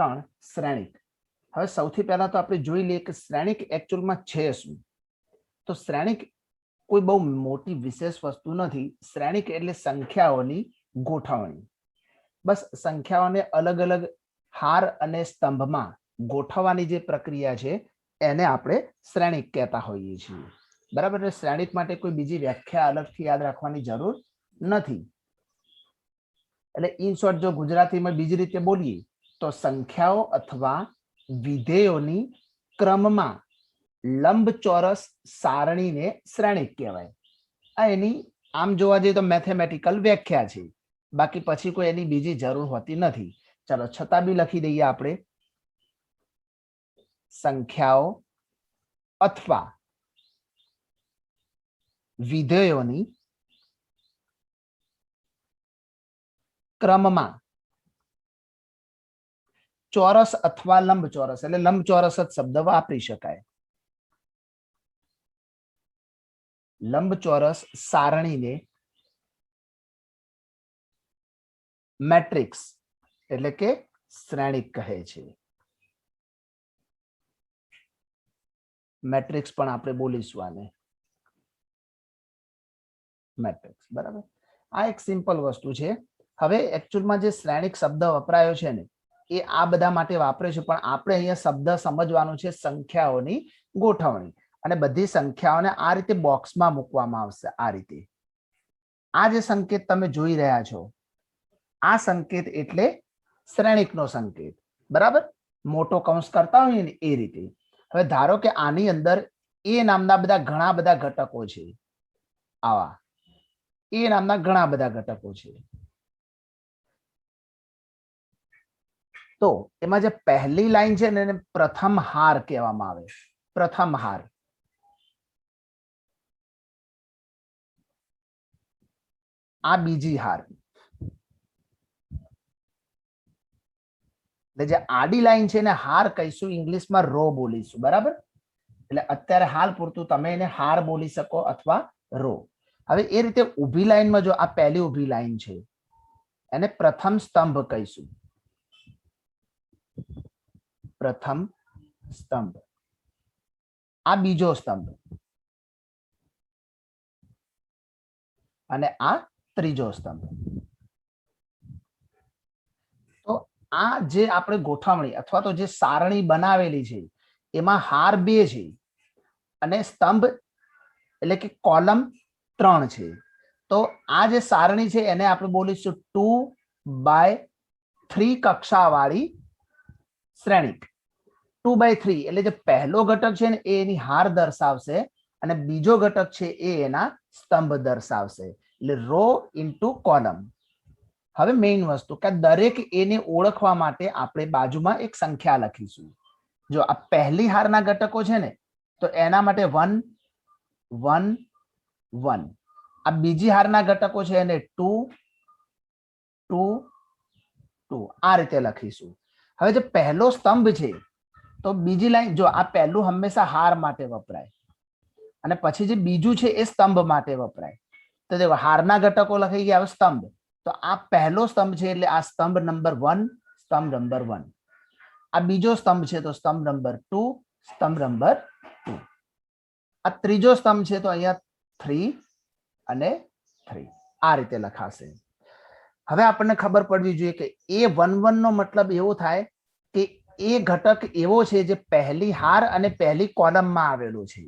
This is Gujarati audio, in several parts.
ત્રણ શ્રેણિક. હવે સૌથી પહેલા તો આપણે જોઈ લઈએ કે શ્રેણિક એકચ્યુઅલમાં છે શું. તો શ્રેણિક કોઈ બહુ મોટી વિશેષ વસ્તુ નથી. શ્રેણિક એટલે સંખ્યાઓની ગોઠવણી. બસ સંખ્યાઓને અલગ અલગ હાર અને સ્તંભમાં ગોઠવવાની જે પ્રક્રિયા છે એને આપણે શ્રેણિક કહેતા હોઈએ છીએ. બરાબર. એટલે શ્રેણિક માટે કોઈ બીજી વ્યાખ્યા અલગથી યાદ રાખવાની જરૂર નથી. એટલે ઇન શોર્ટ જો ગુજરાતીમાં બીજી રીતે બોલીએ તો સંખ્યાઓ અથવા વિધેયોની ક્રમમાં લંબચોરસ સારણીને શ્રેણિક કહેવાય. આ એની આમ જોવા જઈએ તો મેથેમેટિકલ વ્યાખ્યા છે. બાકી પછી કોઈ એની બીજી જરૂર હોતી નથી. ચાલો છતાં બી લખી દઈએ આપણે. સંખ્યાઓ અથવા વિધેયોની ક્રમમાં ચોરસ અથવા લંબચોરસ એટલે લંબચોરસ જ શબ્દ વાપરી શકાય. લંબચોરસ સારણીને મેટ્રિક્સ એટલે કે શ્રેણિક કહે છે. મેટ્રિક્સ પણ આપણે બોલીશું આને મેટ્રિક્સ. બરાબર. આ એક સિમ્પલ વસ્તુ છે. હવે એકચ્યુઅલમાં જે શ્રેણિક શબ્દ વપરાયો છે ને એ આ બધા માટે વાપરે છે, પણ આપણે અહીંયા શબ્દ સમજવાનું છે સંખ્યાઓની ગોઠવણી. અને બધી સંખ્યાઓને આ રીતે બોક્સમાં મૂકવામાં આવશે. આ રીતે આ જે સંકેત તમે જોઈ રહ્યા છો આ સંકેત એટલે શ્રેણિકનો સંકેત. બરાબર. મોટો કૌંસ કરતા હોય ને એ રીતે. હવે ધારો કે આની અંદર એ નામના બધા ઘણા બધા ઘટકો છે. આવા એ નામના ઘણા બધા ઘટકો છે. તો એમાં જે પહેલી લાઈન છે ને એને પ્રથમ હાર કહેવામાં આવે. પ્રથમ હાર. આ બીજી હાર. એટલે જે આડી લાઈન છે એને હાર કહીશું, ઇંગ્લિશમાં રો બોલીશું. બરાબર. એટલે અત્યારે હાલ પૂરતું તમે એને હાર બોલી શકો અથવા રો. હવે એ રીતે ઊભી લાઈનમાં જો આ પહેલી ઊભી લાઈન છે એને પ્રથમ સ્તંભ કહીશું. પ્રથમ સ્તંભ. આ બીજો સ્તંભ અને આ ત્રીજો સ્તંભ. તો આ જે આપણે ગોઠવણી અથવા તો જે સારણી બનાવેલી છે એમાં હાર 2 છે અને સ્તંભ એટલે કે કોલમ 3 છે. તો આ જે સારણી છે એને આપણે બોલીશું 2/3 કક્ષાવાળી શ્રેણિક. 2/3 એટલે જે પહેલો ઘટક છે ને એ એની હાર દર્શાવશે અને બીજો ઘટક છે એ એના સ્તંભ દર્શાવશે. એટલે રો ઇન્ટુ કોલમ. હવે મેઇન વસ્તુ કે દરેક એને ઓળખવા માટે આપણે બાજુમાં એક સંખ્યા લખીશું. જો આ પહેલી હારના ઘટકો છે ને તો એના માટે 1 1 1. આ બીજી હારના ઘટકો છે એને 2 2 2 આ રીતે લખીશું. હવે જે પહેલો સ્તંભ છે તો બીજી લાઈન જો આ પહેલું હંમેશા હાર માટે વપરાય અને પછી જે બીજું છે એ સ્તંભ માટે વપરાય. તો દેખો હારના ઘટકો લખાઈ ગયા. હવે સ્તંભ તો આ પહેલો સ્તંભ છે એટલે આ સ્તંભ નંબર 1 સ્તંભ નંબર 1. આ બીજો સ્તંભ છે તો સ્તંભ નંબર 2 સ્તંભ નંબર 2. આ ત્રીજો સ્તંભ છે તો અહીંયા 3 અને 3 આ રીતે લખાશે. હવે આપણને ખબર પડવી જોઈએ કે A11 નો મતલબ એવો થાય કે એ ઘટક એવો છે જે પહેલી હાર અને પહેલી કોલમમાં આવેલો છે.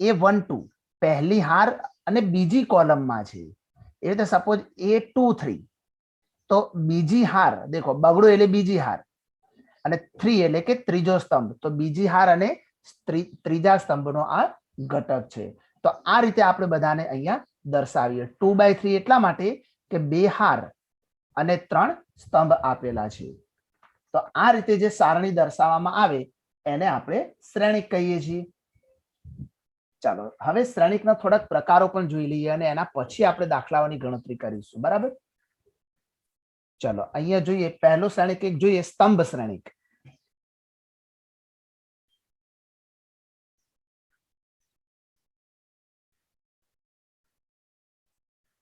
A12 પહેલી હાર અને બીજી કોલમમાં છે. એ રીતે સપોઝ A23 તો બીજી હાર દેખો બગડો એટલે બીજી હાર અને 3 એટલે કે ત્રીજો સ્તંભ તો બીજી હાર અને ત્રીજા સ્તંભનો આ ઘટક છે. તો આ રીતે આપણે બધાને અહીંયા દર્શાવીએ. 2/3 એટલા માટે કે 2 હાર અને 3 સ્તંભ આપેલા છે. તો આ રીતે જે સારણી દર્શાવવામાં આવે એને આપણે શ્રેણિક કહીએ છીએ. ચાલો હવે શ્રેણિકના થોડાક પ્રકારો પણ જોઈ લઈએ અને એના પછી આપણે દાખલાઓની ગણતરી કરીશું. બરાબર. ચલો અહીંયા જોઈએ. પહેલો શ્રેણિક એક જોઈએ સ્તંભ શ્રેણિક.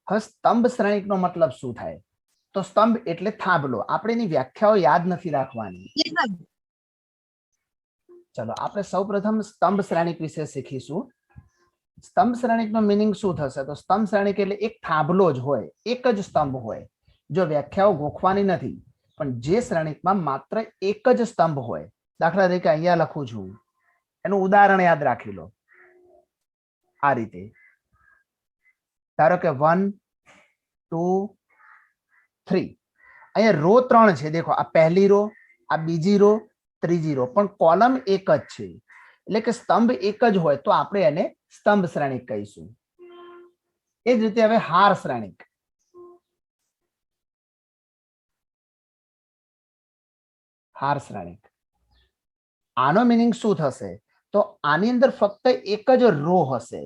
હવે સ્તંભ શ્રેણિકનો મતલબ શું થાય? તો સ્તંભ એટલે થાંભલો. આપણે એની વ્યાખ્યાઓ યાદ નથી રાખવાની. ચલો આપણે સૌપ્રથમ સ્તંભ શ્રેણિક વિશે શીખીશું. સ્તંભ શ્રેણિકનો મીનિંગ શું થશે? તો સ્તંભ શ્રેણિક એટલે એક થાંભલો જ હોય, એક જ સ્તંભ હોય. જો વ્યાખ્યાઓ ગોખવાની નથી, પણ જે શ્રેણિકમાં માત્ર એક જ સ્તંભ હોય. દાખલા તરીકે અહીંયા લખું છું, એનું ઉદાહરણ યાદ રાખી લો. આ રીતે ધારો કે 1 2 3, અહીંયા રો 3 છે. દેખો, આ પહેલી રો, આ બીજી રો, ત્રીજી રો, પણ કોલમ એક જ છે. એટલે કે સ્તંભ એક જ હોય તો આપણે એને સ્તંભ શ્રેણિક કહીશું. એ જ રીતે હવે હાર શ્રેણિક. હાર શ્રેણિક આનો મીનિંગ શું થશે? તો આની અંદર ફક્ત એક જ રો હશે.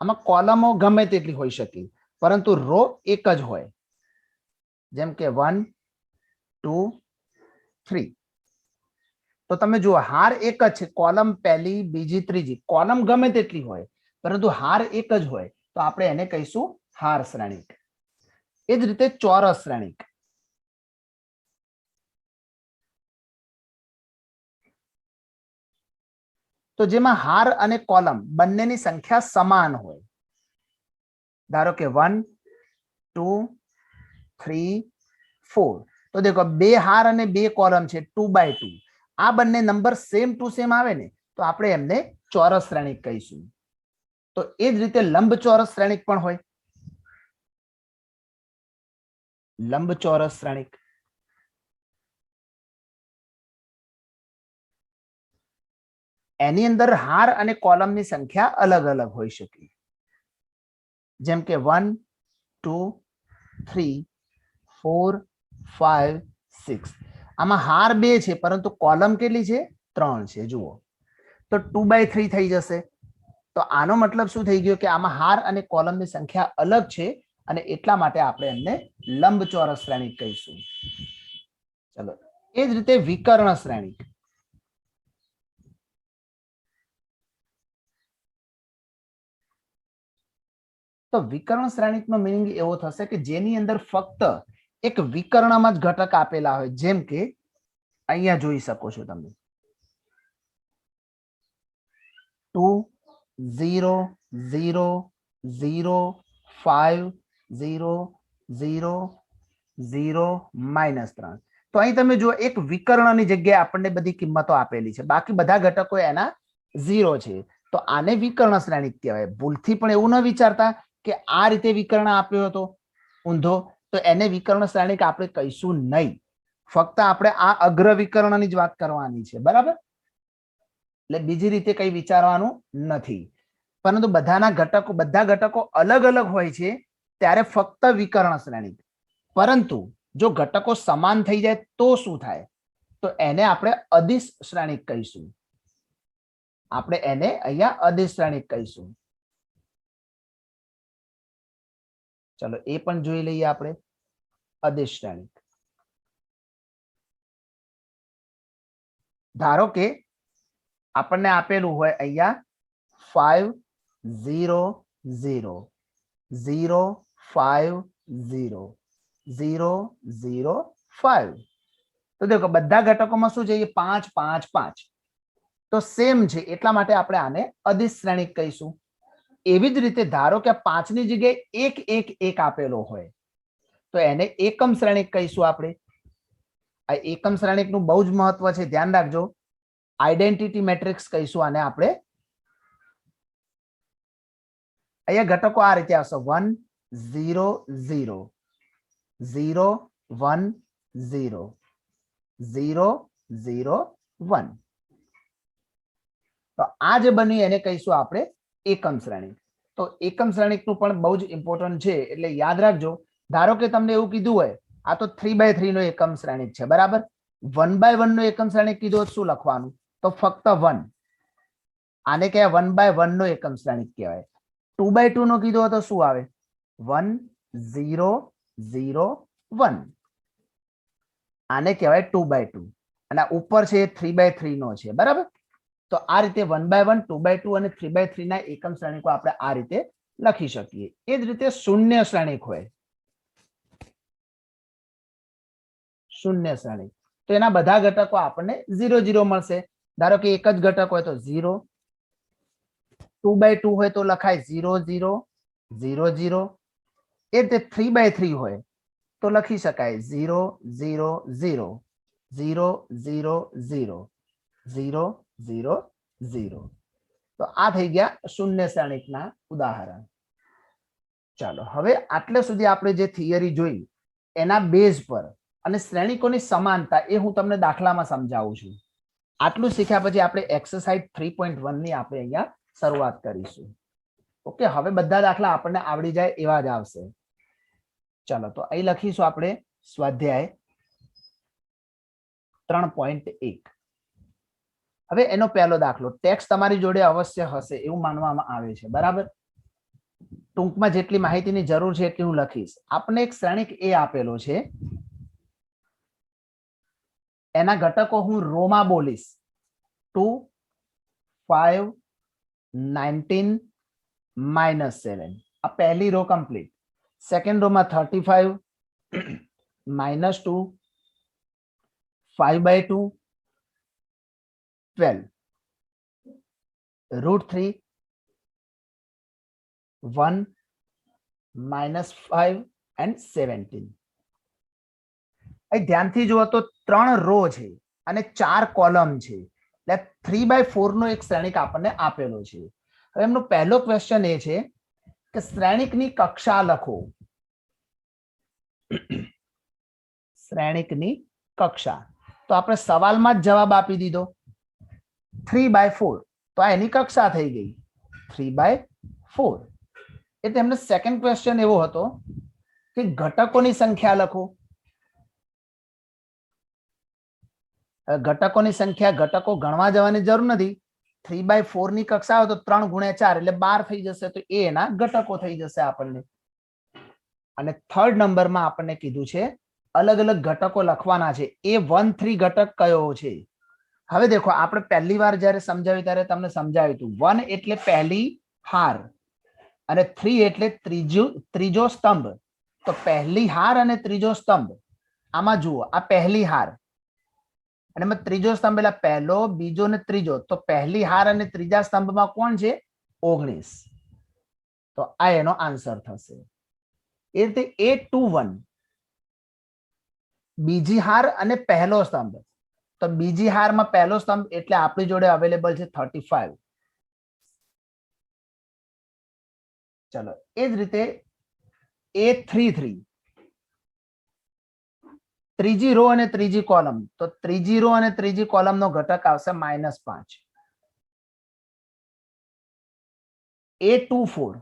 આમાં કોલમો ગમે તેટલી હોઈ શકે, પરંતુ રો એક જ હોય. જેમ કે 1 2 3. તો તમે જુઓ, હાર એક જ છે. કોલમ પહેલી, બીજી, ત્રીજી, કોલમ ગમે તેટલી હોય, પરંતુ હાર એક જ હોય તો આપણે એને કહીશું હાર શ્રેણિક. એ જ રીતે ચોરસ શ્રેણિક. તો જેમાં હાર અને કોલમ બંનેની સંખ્યા સમાન હોય. ધારો કે 1 2 3 4. તો દેખો, 2 હાર અને 2 કોલમ છે, 2x2. આ બંને નંબર સેમ ટુ સેમ આવે ને તો આપણે એમને ચોરસ શ્રેણિક કહીશું. તો એ જ રીતે લંબચોરસ શ્રેણિક પણ હોય. લંબચોરસ શ્રેણિક એની અંદર હાર અને કોલમની સંખ્યા અલગ અલગ હોઈ શકે. જેમ કે 1 2 3 4 5 6. આમાં હાર 2 છે, પરંતુ કોલમ કેટલી છે? 3 છે. જુઓ, તો 2x3 થઈ જશે. તો આનો મતલબ શું થઈ ગયો કે આમાં હાર અને કોલમની સંખ્યા અલગ છે, અને એટલા માટે આપણે એમને લંબચોરસ શ્રેણિક કહીશું. ચલો, એ જ રીતે વિકર્ણ શ્રેણિક. તો વિકર્ણ શ્રેણિકનો મીનિંગ એવો થશે કે જેની અંદર ફક્ત એક વિકર્ણમાં જ ઘટક આપેલા હોય. જેમ કે અહીંયા જોઈ શકો છો તમે 2 0 0 0 5 0 0 0 -3. તો અહીં તમે જુઓ, એક વિકર્ણની જગ્યાએ આપણને બધી કિંમતો આપેલી છે, બાકી બધા ઘટકો એના 0 છે. તો આને વિકર્ણ શ્રેણિક કહેવાય. ભૂલથી પણ એવું ન વિચારતા કે આ રીતે વિકર્ણ આપ્યો હતો ઊંધો, તો એને વિકર્ણ શ્રેણિક આપણે કહીશું નહીં. ફક્ત આપણે આ અગ્ર વિકર્ણની જ વાત કરવાની છે, બરાબર? એટલે બીજી રીતે કઈ વિચારવાનું નથી. પરંતુ બધા ઘટકો અલગ અલગ હોય છે ત્યારે ફક્ત વિકર્ણ શ્રેણિક. પરંતુ જો ઘટકો સમાન થઈ જાય તો શું થાય? તો એને આપણે અદિશ શ્રેણિક કહીશું. આપણે એને અહીંયા અદિશ શ્રેણિક કહીશું. ચલો, એ પણ જોઈ લઈએ આપણે. અદિશ શ્રેણિક. ધારો કે આપણને આપેલું હોય અહીંયા 5 0 0 0 5 0 0 0 5. તો દેખો, બધા ઘટકોમાં શું છે? 5 5 5. તો સેમ છે, એટલા માટે આપણે આને અદિશ શ્રેણિક કહીશું. એવી જ રીતે ધારો કે 5 ની જગ્યાએ 1 1 1 આપેલો હોય તો એને એકમ શ્રેણિક કહીશું આપણે. આ એકમ શ્રેણિકનું બહુ જ મહત્વ છે, ધ્યાન રાખજો. આઈડેન્ટિટી મેટ્રિક્સ કહીશું આને આપણે. અહીંયા ઘટકો આ રીતે આવશે 1 0 0 0 1 0 0 0 1. તો આ જે બન્યું એને કહીશું આપણે એકમ શ્રેણિક. તો એકમ શ્રેણિકનું પણ બહુ જ ઇમ્પોર્ટન્ટ છે, એટલે યાદ રાખજો. ધારો કે તમને એવું કીધું હોય આ તો 3x3 નો એકમ શ્રેણિક છે, બરાબર? 1x1 નો એકમ શ્રેણિક કીધું શું લખવાનું? તો ફક્ત 1. આને કહેવાય 1x1 નો એકમ શ્રેણિક કહેવાય. 2x2 નો કીધો તો શું આવે? 1 0 0 1. આને કહેવાય 2x2. અને ઉપર છે 3x3 નો છે, બરાબર? તો આ રીતે 1x1 2x2 અને 3x3 ના એકમ શ્રેણિકો આપણે આ રીતે લખી શકીએ. એ જ રીતે શૂન્ય શ્રેણિક હોય. શૂન્ય શ્રેણિક. તો એના બધા ઘટકો આપણને 0 0 મળશે. ધારો કે એક જ ઘટક હોય તો 0, 2/2 હોય તો લખાય 0 0 0 0. એ રીતે 3/3 હોય તો લખી શકાય 0 0 0 0 0 0 0 0 0. તો આ થઈ ગયા શૂન્ય શ્રેણિકના ઉદાહરણ. ચાલો હવે આટલે સુધી આપણે જે થિયરી જોઈ એના બેઝ પર અને શ્રેણિકોની સમાનતા એ હું તમને દાખલામાં સમજાવું છું. આટલું શીખ્યા પછી આપણે એક્સરસાઇઝ 3.1 ની આપણે અહીંયા શરૂઆત કરીશું. ઓકે, હવે બધા દાખલા આપણને આવડી જાય એવા જ આવશે. ચાલો તો અહીં લખીશું આપણે સ્વાધ્યાય 3.1. હવે એનો પહેલો દાખલો. ટેક્સ્ટ તમારી જોડે અવશ્ય હશે એવું માનવામાં આવે છે, બરાબર. ટૂંકમાં જેટલી માહિતીની જરૂર છે એટલી હું લખીશ. આપણે એક શ્રેણિક એ આપેલો છે, એના ઘટકો હું રોમાં બોલીશ. 2 5 19 -7. આ પહેલી રો કમ્પ્લીટ. સેકન્ડ રો માં 35 -2 5/2 12 √3 1 -5 and 17. અહીં ધ્યાનથી જુઓ તો 3 રો છે અને 4 કોલમ છે, એટલે 3/4 નો એક શ્રેણિક આપણને આપેલો છે. હવે એમનો પહેલો ક્વેશ્ચન એ છે કે શ્રેણિકની કક્ષા લખો. શ્રેણિકની કક્ષા. તો આપણે સવાલમાં જ જવાબ આપી દીધો 3/4. તો આ એની કક્ષા થઈ ગઈ 3/4. એટલે એમનો સેકન્ડ ક્વેશ્ચન એવો હતો કે ઘટકોની સંખ્યા લખો. ઘટકોની સંખ્યા, ઘટકો ગણવા જવાની જરૂર નથી. 3/4 ની કક્ષા હોય તો 3 × 4 એટલે 12 થઈ જશે. તો એ એના ઘટકો થઈ જશે આપણને. અને થર્ડ નંબરમાં આપણને કીધું છે અલગ અલગ ઘટકો લખવાના છે. એ 1 3 ઘટક કયો છે? હવે દેખો, આપણે પહેલી વાર જયારે સમજાવ્યું ત્યારે તમને સમજાવ્યું હતું 1 એટલે પહેલી હાર અને 3 એટલે ત્રીજો સ્તંભ. તો પહેલી હાર અને ત્રીજો સ્તંભ, આમાં જુઓ આ પહેલી હાર અને ત્રીજો સ્તંભ એટલે પહેલો, બીજો ને ત્રીજો. તો પહેલી હાર અને ત્રીજા સ્તંભમાં કોણ છે? 19. તો આ એનો આન્સર થશે. એ રીતે 8 2 1 બીજી હાર અને પહેલો સ્તંભ. તો બીજી હારમાં પહેલો સ્તંભ એટલે આપણી જોડે અવેલેબલ છે 35. ચલો એ જ રીતે 8 3 3 ત્રીજી રો અને ત્રીજી કોલમ. તો ત્રીજી રો અને ત્રીજી કોલમનો ઘટક આવશે -5. 8 2 4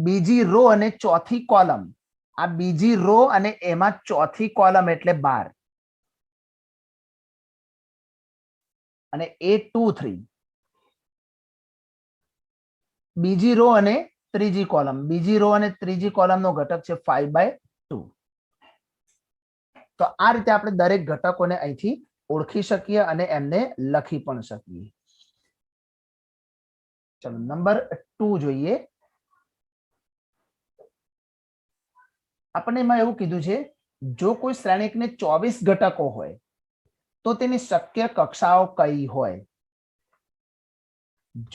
બીજી રો અને ચોથી કોલમ. આ બીજી રો અને એમાં ચોથી કોલમ એટલે 12. અને 8 2 3 બીજી રો અને ત્રીજી કોલમ. બીજી રો અને ત્રીજી કોલમનો ઘટક છે 5/2. તો આ રીતે આપણે દરેક ઘટકોને અહીંથી ઓળખી શકીએ અને એમને લખી પણ શકીએ. ચલો નંબર 2 જોઈએ. આપણને એમાં એવું કીધું છે જો કોઈ શ્રેણિકને 24 ઘટકો હોય તો તેની શક્ય કક્ષાઓ કઈ હોય?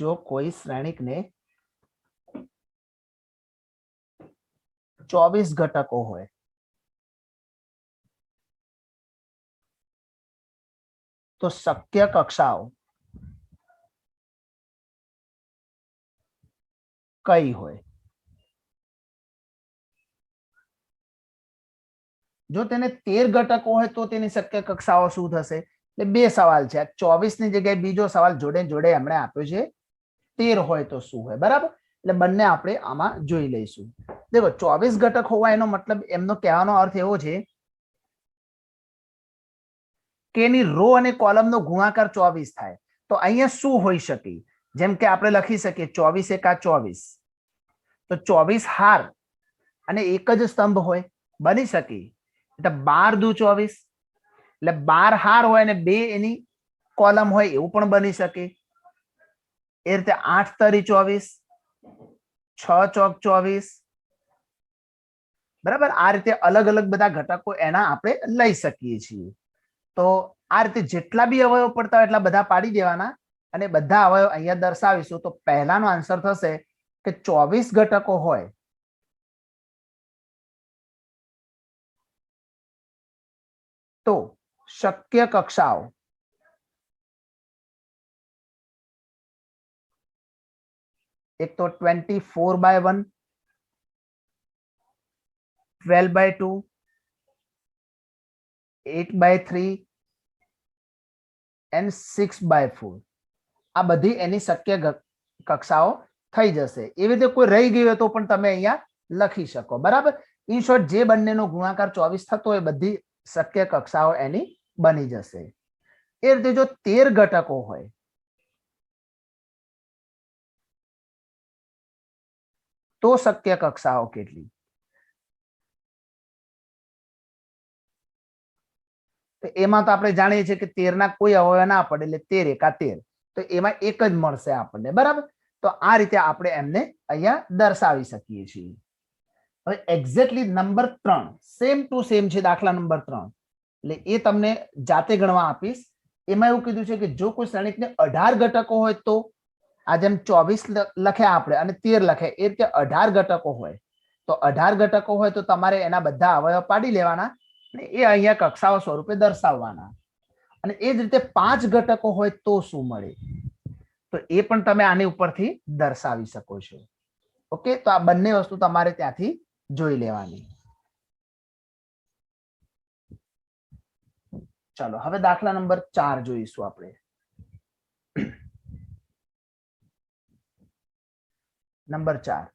જો કોઈ શ્રેણિકને 24 ઘટકો હોય તો શક્ય કક્ષાઓ કઈ હોય? જો તેને 13 ઘટકો હોય તો તેની શક્ય કક્ષાઓ શું થશે? એટલે બે સવાલ છે. 24 ની જગ્યાએ બીજો સવાલ જોડે જોડે એમણે આપ્યો છે 13 હોય તો શું હોય, બરાબર. એટલે બંને આપણે આમાં જોઈ લઈશું. દેખો 24 ઘટક હોવા એનો મતલબ એમનો કહેવાનો અર્થ એવો છે કે એની રો અને કોલમનો ગુણાકાર 24 થાય. તો અહીંયા શું હોઈ શકે? જેમ કે આપણે લખી શકીએ 24 એકા 24. તો 24 હાર અને એક જ સ્તંભ હોય, બની શકે. એટલે 12 દુ 24 એટલે 12 હાર હોય અને 2 એની કોલમ હોય એવું પણ બની શકે. એ રીતે 8 તરી 24, 6 ચોક 24, બરાબર, આ રીતે અલગ અલગ બધા ઘટકો એના આપણે લઈ શકીએ છીએ. તો આ રીતે જેટલા બી અવયવ પડતા હોય એટલા બધા પાડી દેવાના અને બધા અવયવ અહીંયા દર્શાવીશું. તો પહેલાનો આન્સર થશે કે 24 ઘટકો હોય તો શક્ય કક્ષાઓ એક તો 24/1, 12/2, 8/3 and 6/4 આ બધી એની શક્ય કક્ષાઓ થઈ જશે. એવી રીતે કોઈ રહી ગઈ હોય તો પણ તમે અહીંયા લખી શકો. બરાબર, ઇન શોર્ટ જે બંનેનો ગુણાકાર 24 થતો હોય બધી શક્ય કક્ષાઓ એની બની જશે. એ રીતે જો 13 ઘટકો હોય તો શક્ય કક્ષાઓ કેટલી? તો એમાં તો આપણે જાણીએ છીએ કે 13 ના કોઈ અવયવ ના પડે એટલે 13 એકા 13, તો એમાં એક જ મળશે આપણને. બરાબર, તો આ રીતે આપણે એમને અહીંયા દર્શાવી શકીએ છીએ. હવે exactly number 3 same to same છે. દાખલા નંબર 3 એટલે એ તમને જાતે ગણવા આપીશ. એમાં એવું કીધું છે કે જો કોઈ શ્રેણિકને 18 ઘટકો હોય તો આ જેમ 24 લખ્યા આપણે અને 13 લખ્યા એ રીતે 18 ઘટકો હોય તો 18 ઘટકો હોય તો તમારે એના બધા અવયવ પાડી લેવાના અને એ અહીંયા કક્ષાઓ સ્વરૂપે દર્શાવવાના. અને એ જ રીતે 5 ઘટકો હોય તો શું મળે? તો એ પણ તમે આની ઉપરથી દર્શાવી શકો છો. ઓકે, તો આ બંને વસ્તુ તમારે ત્યાંથી જોઈ લેવાની. ચાલો હવે દાખલા નંબર 4 જોઈશું આપણે. નંબર 4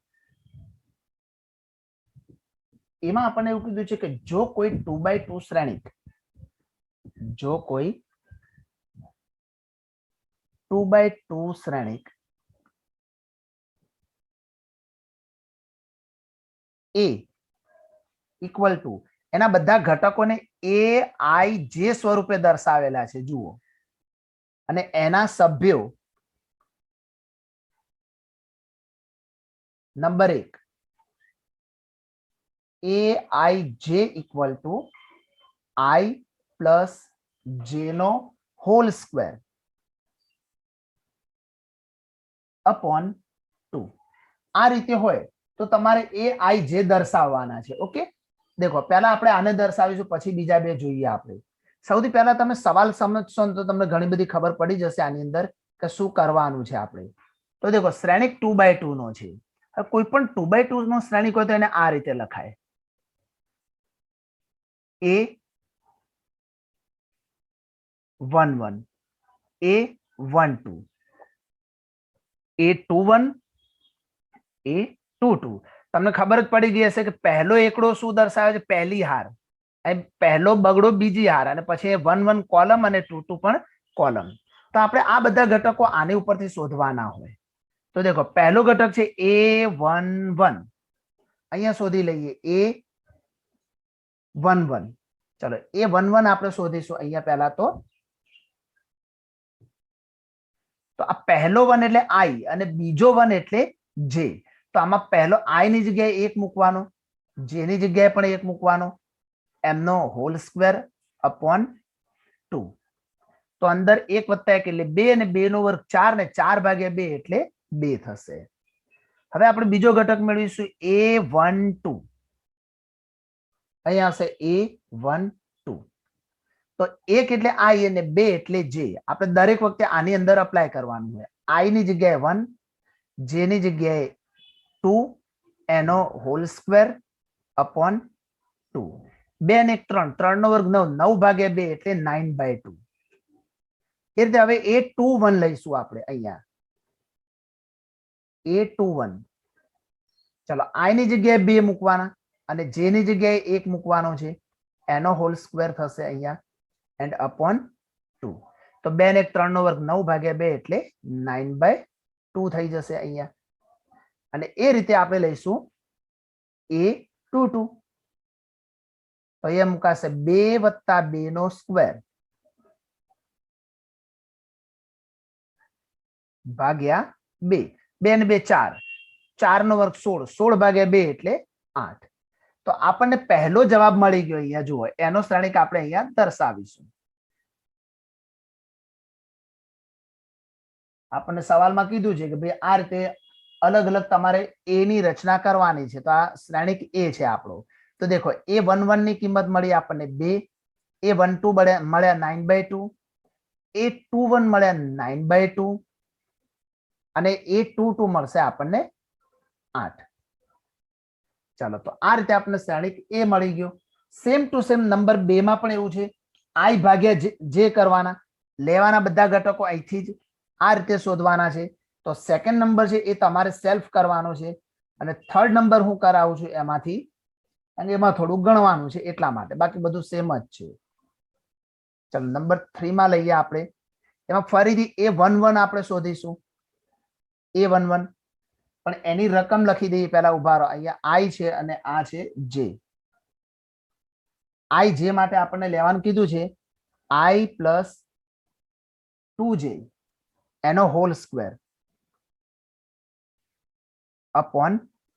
એમાં આપણને એવું કીધું છે કે જો કોઈ 2x2 શ્રેણિક A ઇક્વલ ટુ એના બધા ઘટકોને AIJ સ્વરૂપે દર્શાવેલા છે. જુઓ, અને એના સભ્યો number 1 AIJ equal to I plus J નો હોલ સ્ક્વેર અપોન 2 આ રીતે હોય તો તમારે AIJ દર્શાવવાના છે. ઓકે, દેખો પહેલા આપણે આને દર્શાવીશું પછી બીજા બે જોઈએ આપણે. સૌથી પહેલા તમે સવાલ સમજશો તો તમને ઘણી બધી ખબર પડી જશે આની અંદર કે શું કરવાનું છે આપણે. તો દેખો શ્રેણિક 2x2 નો છે. કોઈ પણ 2x2 નો શ્રેણિક હોય તો એને આ રીતે લખાય A11 A12 A21 A22. તમને ખબર જ પડી ગઈ હશે કે પહેલો એકડો શું દર્શાવે છે? પહેલી હાર, પહેલો બગડો બીજી હાર અને પછી 1 કોલમ અને 2 પણ કોલમ. તો આપણે આ બધા ઘટકો આની ઉપરથી શોધવાના હોય. તો દેખો પહેલો ઘટક છે A11, અહીંયા શોધી લઈએ A11. ચલો A11 આપણે શોધીશું અહીંયા પહેલા. તો આ પહેલો 1 એટલે I અને બીજો 1 એટલે J. તો આમાં પહેલો I ની જગ્યાએ 1 મૂકવાનો, J ની જગ્યાએ પણ 1 મૂકવાનો, એમનો હોલ સ્ક્વેર અપોન 2. તો અંદર 1 વત્તા 1 એટલે 2 અને 2 નો વર્ગ 4 ને 4/2 એટલે 2 થશે. હવે આપણે બીજો ઘટક મેળવીશું A12. અહીંયા આવશે A12. તો 1 એટલે I અને 2 એટલે J. આપણે દરેક વખતે આની અંદર અપ્લાય કરવાનું હોય. I ની જગ્યાએ 1, J ની જગ્યાએ 2 એનો હોલ સ્ક્વેર અપોન 2. 2 અને 3, 3 નો વર્ગ 9, 9/2 એટલે 9/2. એ રીતે હવે A21 લઈશું આપણે અહીંયા A21. ચલો I ની જગ્યાએ 2 મૂકવાના અને J ની જગ્યાએ 1 મૂકવાનો છે, એનો હોલ સ્ક્વેર થશે અહીંયા એન્ડ અપોન 2. તો 2 ને 3 નો વર્ગ 9/2 એટલે 9/2 થઈ જશે અહીંયા. અને એ રીતે આપણે લઈશું A22. તો અહીંયા મુકાશે 2 + 2 નો સ્ક્વેર ભાગ્યા 2. 2 ને 2 4, 4 નો વર્ગ 16, 16/2 એટલે 8. તો તો આપણને પહેલો જવાબ મળી ગયો. અહીંયા જુઓ, એનો શ્રેણિક આપણે અહીંયા દર્શાવીશું. આપણને સવાલમાં કીધું છે કે ભાઈ આ રીતે અલગ અલગ તમારે એ ની રચના કરવાની છે. તો આ શ્રેણિક એ છે આપણો. તો દેખો, A11 ની કિંમત મળી આપણને 2, A12 મળ્યા 9/2, A21 મળ્યા 9/2 અને A22 મળશે આપણને 8. ચાલો, તો આ રીતે આપણને શ્રેણિક એ મળી ગયો. સેમ ટુ સેમ નંબર 2 માં પણ એવું છે. I ભાગ્યા જે કરવાના, લેવાના બધા ઘટકો અહીંથી જ આ રીતે શોધવાના છે. તો સેકન્ડ નંબર છે એ તમારે સેલ્ફ કરવાનો છે અને થર્ડ નંબર હું કરાવું છું એમાંથી, અને એમાં થોડું ગણવાનું છે એટલા માટે, બાકી બધું સેમ જ છે. ચાલો, નંબર 3 માં લઈએ આપણે. એમાં ફરીથી A11 આપણે શોધીશું. A11 પણ એની રકમ લખી દઈએ પહેલા. ઉભા રહો, અહીંયા I છે અને આ છે J. I J માટે આપણને લેવાનું કીધું છે I પ્લસ 2J એનો હોલ સ્ક્વેર અપોન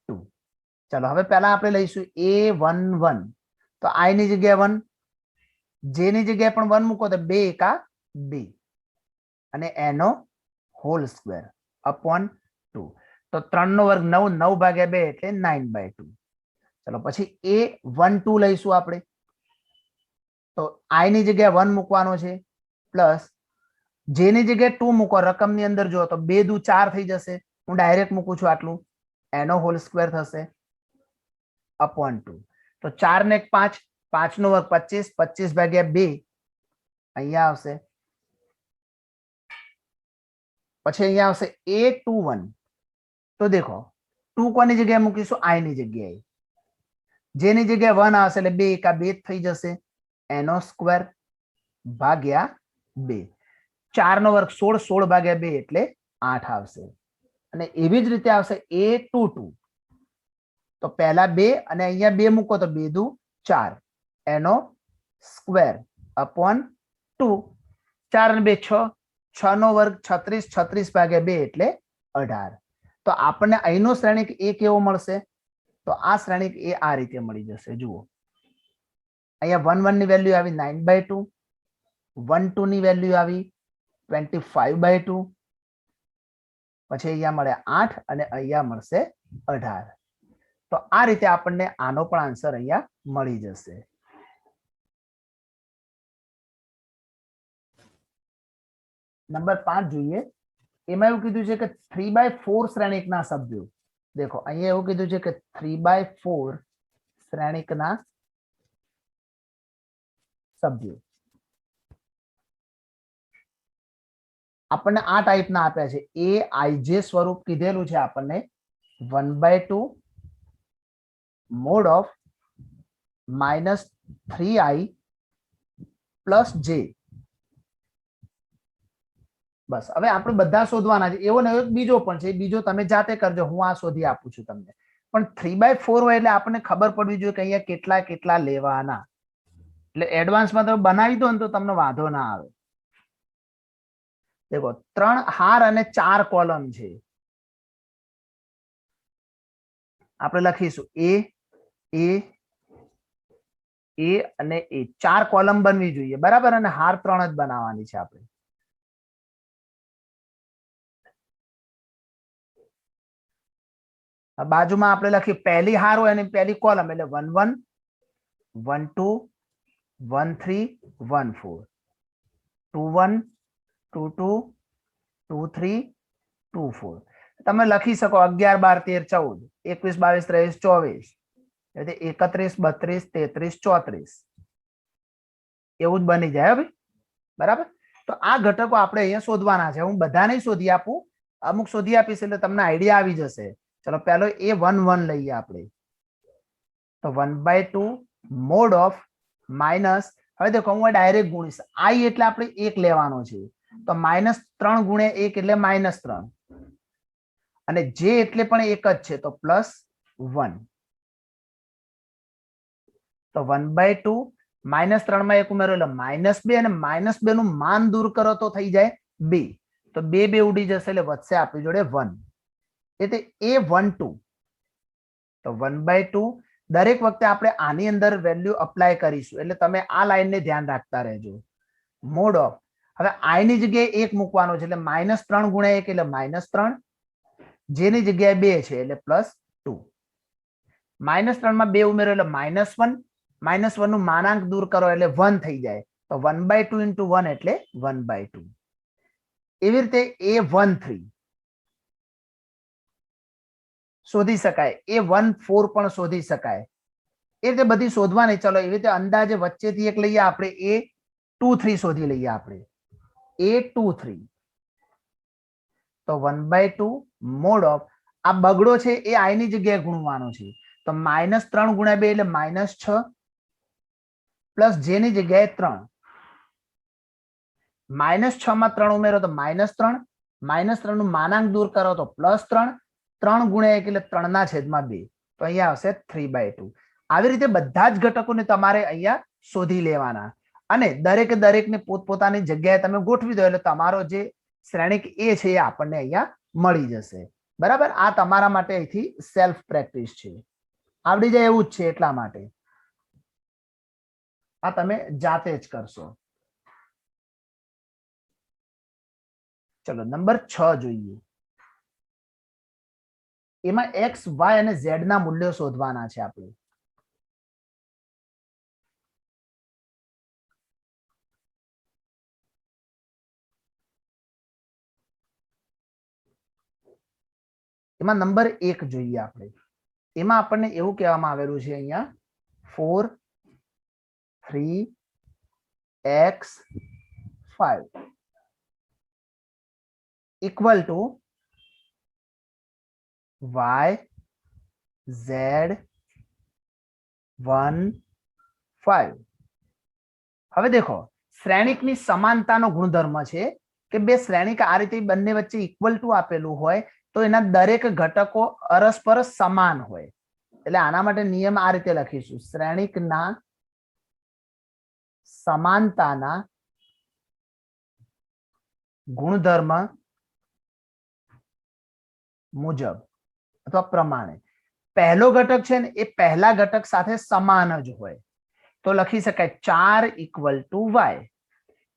2. ચલો, હવે પહેલા આપણે લઈશું A11. તો I ની જગ્યાએ 1, J ની જગ્યાએ પણ 1 મૂકો તો 2 એકા 2 અને એનો હોલ સ્ક્વેર અપોન 2. તો 3 નો વર્ગ 9, 9 ભાગ્યા 2 એટલે 9/2. ચલો, પછી A12 લઈશું આપણે. તો I ની જગ્યાએ 1 મૂકવાનો છે પ્લસ J ની જગ્યાએ 2 મૂકો. રકમની અંદર જો તો 2 દુ 4 થઈ જશે. હું ડાયરેક્ટ મૂકું છું આટલું, એનો હોલ સ્ક્વેર થશે અપોન 2. તો 4 ને 5, 5 નો વર્ગ 25, 25 ભાગ્યા 2 અહીંયા આવશે. પછી અહીંયા આવશે A21. તો દેખો, 2 કોની જગ્યાએ મૂકીશું? I ની જગ્યાએ. J ની જગ્યાએ 1 આવશે એટલે 2 એકા 2 થઈ જશે એનો સ્ક્વેર ભાગ્યા 2. 4 નો વર્ગ 16, 16 ભાગ્યા 2 એટલે 8 આવશે. અને એવી જ રીતે આવશે A22. તો પહેલા 2 અને અહીંયા 2 મૂકો તો 2 દુ 4 એનો સ્ક્વેર અપોન 2. 4 અને 2 6, 6 નો વર્ગ 36, 36 ભાગ્યા 2 એટલે 18. તો આપણને અહીંનો શ્રેણિક એ કેવો મળશે? તો આ શ્રેણિક એ આ રીતે મળી જશે. જુઓ, અહીંયા 11 ની વેલ્યુ આવી 9/2, 12 ની વેલ્યુ આવી 25/2, પછી અહીંયા મળે 8 અને અહીંયા મળશે 18. તો આ રીતે આપણને આનો પણ આન્સર અહીંયા મળી જશે. નંબર 5 જોઈએ. એમાં એવું કીધું છે કે 3/4 શ્રેણિકના સભ્યો. દેખો, અહીંયા એવું કીધું છે કે 3/4 શ્રેણિકના સભ્યો આપણને આ ટાઈપના આપ્યા છે. AIJ સ્વરૂપ કીધેલું છે આપણને 1/2 mode of -3I plus J. બસ, હવે આપણે બધા શોધવાના છે. એવો ને એવો બીજો પણ છે, બીજો તમે જાતે કરજો, હું આ શોધી આપું છું તમને. પણ 3/4 હોય એટલે આપણને ખબર પડવી જોઈએ કે અહીંયા કેટલા કેટલા લેવાના. એટલે એડવાન્સમાં તમે બનાવી દો ને તો તમને વાંધો ના આવે. દેખો, 3 હાર અને 4 કોલમ છે. આપણે લખીશું A અને A. 4 કોલમ બનવી જોઈએ, બરાબર? અને હાર 3 જ બનાવવાની છે આપણે. બાજુમાં આપણે લખી પહેલી હાર હોય અને પહેલી કોલમ એટલે 1 1 1 2 1 3 1 4 2 1 2 2 2 3 2 4. તમે લખી શકો 11 12 13 14 21 22 23 24 એટલે 31 32 33 34 એવું જ બની જાય ભાઈ, બરાબર? તો આ ઘટકો આપણે અહીંયા શોધવાના છે. હું બધા નહીં શોધી આપું, અમુક શોધી આપીશ એટલે તમને આઈડિયા આવી જશે. ચલો, પહેલો A11 લઈએ આપણે. તો 1/2 મોડ ઓફ માઇનસ, હવે દેખો હું ડાયરેક્ટ ગુણીશ. I એટલે આપણે 1 લેવાનો છે, તો -3 ગુણ્યા 1 એટલે -3 અને J એટલે પણ 1 જ છે, તો +1. તો 1/2 -3 માં 1 ઉમેરો એટલે -2 અને -2 નું માન દૂર કરો તો થઈ જાય 2. તો 2 ઉડી જશે એટલે વધશે આપણી જોડે 1. એટલે A12. તો 1/2 દરેક વખતે આપણે આની અંદર વેલ્યુ અપ્લાય કરીશું, એટલે તમે આ લાઈનને ધ્યાન રાખતા રહેજો. મોડ ઓફ, હવે આઈ ની જગ્યાએ 1 મૂકવાનો છે, એટલે -3 ગુણ્યા 1 એટલે -3, જેની જગ્યાએ 2 છે એટલે +2. -3 માં 2 ઉમેરો એટલે -1, -1 નું માનાંક દૂર કરો એટલે 1 થઈ જાય, તો 1/2 into 1 એટલે 1/2. એવી રીતે A13 શોધી શકાય, A14 પણ શોધી શકાય. એ રીતે બધી શોધવાની. ચલો એવી રીતે અંદાજે વચ્ચેથી એક લઈએ આપણે, A23 શોધી લઈએ આપણે. A23 તો 1/2 મોડ ઓફ, આ બગડો છે એ આઈ ની જગ્યાએ ગુણવાનો છે, તો -3 ગુણ્યા 2 એટલે -6, પ્લસ જેની જગ્યાએ 3, -6 માં 3 ઉમેરો તો -3, -3 નું માનાંક દૂર કરો તો +3, 3 ગુણ્યા 1 એટલે 3/2, તો અહીંયા આવશે 3/2. આવી રીતે બધા જ ઘટકોને તમારે અહીંયા શોધી લેવાના અને દરેકે દરેકને પોતપોતાની જગ્યાએ તમે ગોઠવી દો એટલે તમારો જે શ્રેણિક એ છે એ આપણને અહીંયા મળી જશે. બરાબર, આ તમારા માટે અહીંથી સેલ્ફ પ્રેક્ટિસ છે, આવડી જાય એવું જ છે, એટલા માટે આ તમે જાતે જ કરશો. ચલો નંબર 6 જોઈએ. એમાં x, y અને z ના મૂલ્યો શોધવાના છે આપણે. એમાં નંબર 1 જોઈએ આપણે. એમાં આપણને એવું કહેવામાં આવેલું છે અહીંયા 4 3x 5 equal to y z 1 5. હવે દેખો, શ્રેણિકની સમાનતાનો ગુણધર્મ છે કે બે શ્રેણિક આ રીતે બંને વચ્ચે ઇક્વલ ટુ આપેલું હોય તો એના દરેક ઘટકો અરસ્પર સમાન હોય. એટલે આના માટે નિયમ આ રીતે લખીશું, શ્રેણિકના સમાનતાના ગુણધર્મ મુજબ અથવા પ્રમાણે પહેલો ઘટક છે ને એ પહેલા ઘટક સાથે સમાન જ હોય, તો લખી શકાય 4 equal to y.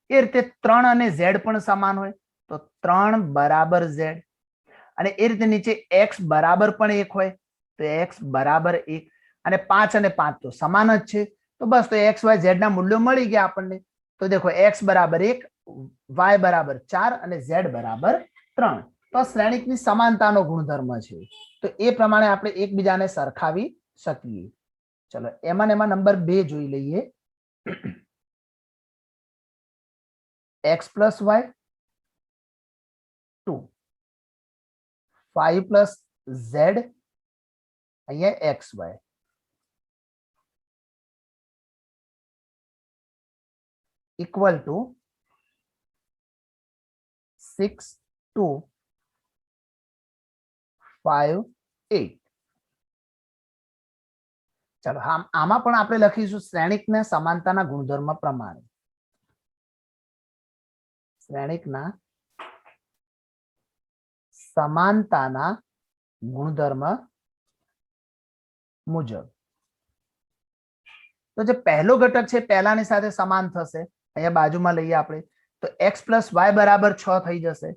એ રીતે 3 અને z પણ સમાન હોય તો 3 બરાબર z, અને એ રીતે નીચે x બરાબર પણ 1 હોય તો x બરાબર 1, અને 5 અને 5 તો સમાન જ છે, તો બસ તો x y z ના મૂલ્યો મળી ગયા આપણને. તો દેખો x બરાબર 1, y બરાબર 4 અને z બરાબર 3. તો શ્રેણિકની સમાનતાનો ગુણધર્મ છે, તો એ પ્રમાણે આપણે એકબીજાને સરખાવી શકીએ. ચલો એમાં નંબર 2 જોઈ લઈએ. x plus y 2 5 plus z અહીંયા xy equal to 6 2 5 8. ચલો આમાં પણ આપણે લખીશું શ્રેણિકના સમાનતાના ગુણધર્મ પ્રમાણે. શ્રેણિકના સમાનતાના ગુણધર્મ મુજબ તો જે પહેલો ઘટક છે પહેલાની સાથે સમાન થશે, અહીંયા બાજુમાં લઈએ આપણે તો x plus y બરાબર 6 થઈ જશે,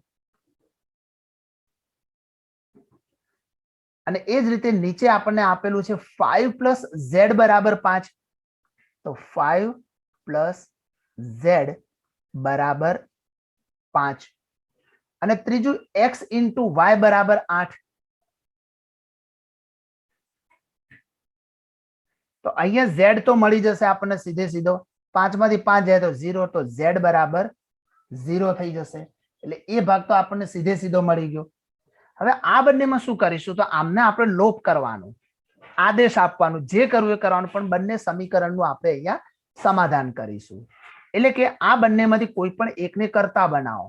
અને એ જ રીતે નીચે આપણને આપેલું છે 5 plus z બરાબર 5, તો 5 plus z બરાબર 5, અને ત્રીજું x into y બરાબર 8. તો અહીંયા z તો મળી જશે આપણને સીધે સીધો, 5 માંથી 5 જાય તો 0, તો z બરાબર 0 થઈ જશે, એટલે એ ભાગ તો આપણને સીધે સીધો મળી ગયો. હવે આ બંનેમાં શું કરીશું, તો આમને આપણે લોપ કરવાનું, આદેશ આપવાનું, જે કરવું એ કરવાનું, પણ બંને સમીકરણનું આપણે અહીંયા સમાધાન કરીશું. એટલે કે આ બંનેમાંથી કોઈ પણ એકને કરતા બનાવો.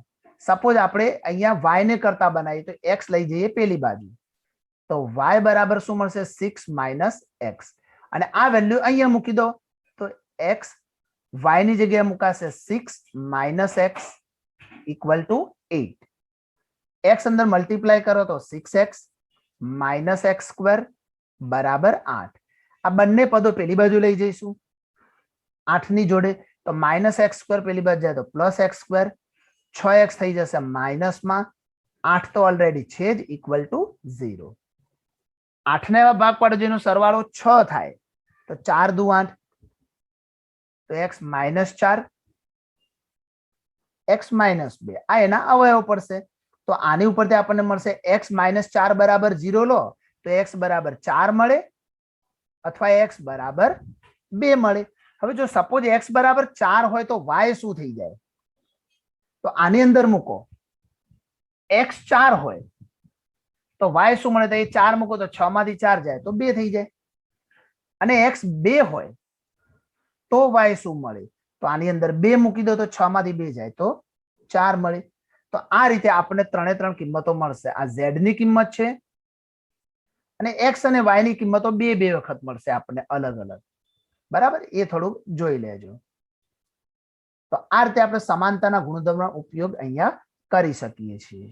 સપોઝ આપણે અહીંયા y ને કરતા બનાવીએ તો x લઈ જઈએ પેલી બાજુ, તો y બરાબર શું મળશે 6 minus x, અને આ વેલ્યુ અહીંયા મૂકી દો તો x y ની જગ્યાએ મુકાશે 6 minus x equal to 8. x અંદર મલ્ટીપ્લાય કરો તો 6x minus x square બરાબર 8. આ બંને પદો પેલી બાજુ લઈ જઈશું 8 ની જોડે, તો -x² પેલી બાજુ જાય તો +x², 6x થઈ જશે માઇનસમાં, 8 તો ઓલરેડી છે જ ઇક્વલ ટુ 0. 8 ને એવા ભાગ પાડો જેનો સરવાળો 6 થાય, તો 4 દુ 8, તો x -4, x -2 આ એના અવયવ પડશે. તો આની ઉપરથી આપણને મળશે x -4 બરાબર 0 લો તો x બરાબર 4 મળે અથવા x બરાબર 2 મળે. હવે જો સપોઝ x બરાબર 4 હોય તો y શું થઈ જાય? તો આની અંદર મૂકો, x 4 હોય તો y શું મળે? તો એ 4 મૂકો તો 6 માંથી 4 જાય તો 2 થઈ જાય. અને x 2 હોય તો y શું મળે? તો આની અંદર 2 મૂકી દો તો 6 માંથી 2 જાય તો 4 મળે. તો આ રીતે આપણને ત્રણે ત્રણ કિંમતો મળશે. આ z ની કિંમત છે અને x અને y ની કિંમતો બે વખત મળશે આપણને અલગ અલગ. બરાબર, એ થોડુંક જોઈ લેજો. તો આ રીતે આપણે સમાનતાના ગુણધર્મનો ઉપયોગ અહીંયા કરી શકીએ છીએ.